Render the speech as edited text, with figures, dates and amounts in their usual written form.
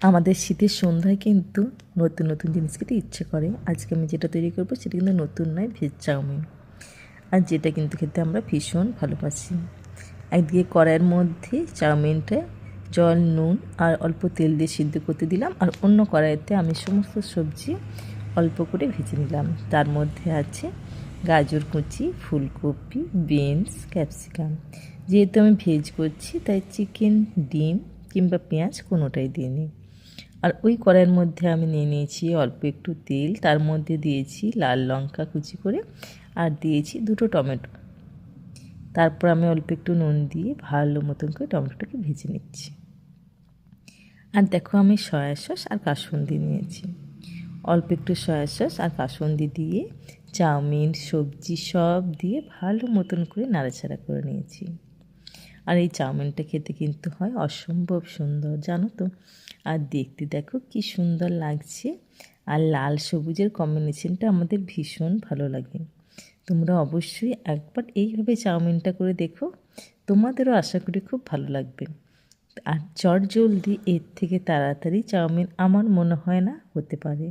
আমাদের শীতের সন্ধ্যায় কিন্তু নতুন নতুন জিনিস খেতে ইচ্ছে করে। আজকে আমি যেটা তৈরি করবো সেটা কিন্তু নতুন নয়, ভেজ চাউমিন। আর যেটা কিন্তু খেতে আমরা ভীষণ ভালোবাসি। একদিকে কড়াইয়ের মধ্যে চাউমিনটা জল, নুন আর অল্প তেল দিয়ে সিদ্ধ করতে দিলাম, আর অন্য কড়াইতে আমি সমস্ত সবজি অল্প করে ভেজে নিলাম। তার মধ্যে আছে গাজর কুচি, ফুলকপি, বিনস, ক্যাপসিকাম। যেহেতু আমি ভেজ করছি তাই চিকেন, ডিম কিংবা পেঁয়াজ কোনোটাই দিইনি। আর ওই কড়াইয়ের মধ্যে আমি নিয়ে নিয়েছি অল্প একটু তেল, তার মধ্যে দিয়েছি লাল লঙ্কা কুচি করে, আর দিয়েছি 2টো টমেটো। তারপর আমি অল্প একটু নুন দিয়ে ভালো মতন করে টমেটোটাকে ভেজে নিচ্ছি। আর দেখো আমি সয়া সস আর কাসুন্দি নিয়েছি। অল্প একটু সয়া সস আর কাসুন্দি দিয়ে চাউমিন, সবজি সব দিয়ে ভালো মতন করে নাড়াচাড়া করে নিয়েছি। আর এই চাউমিনটা খেতে কিন্তু হয় অসম্ভব সুন্দর, জানো তো। আর দেখতে দেখো কি সুন্দর লাগছে। আর লাল সবুজের কম্বিনেশনটা আমাদের ভীষণ ভালো লাগে। তোমরা অবশ্যই একবার এইভাবে চাউমিনটা করে দেখো, তোমাদেরও আশা করি খুব ভালো লাগবে। আর চটজলদি এর থেকে তাড়াতাড়ি চাউমিন আমার মনে হয় না হতে পারে।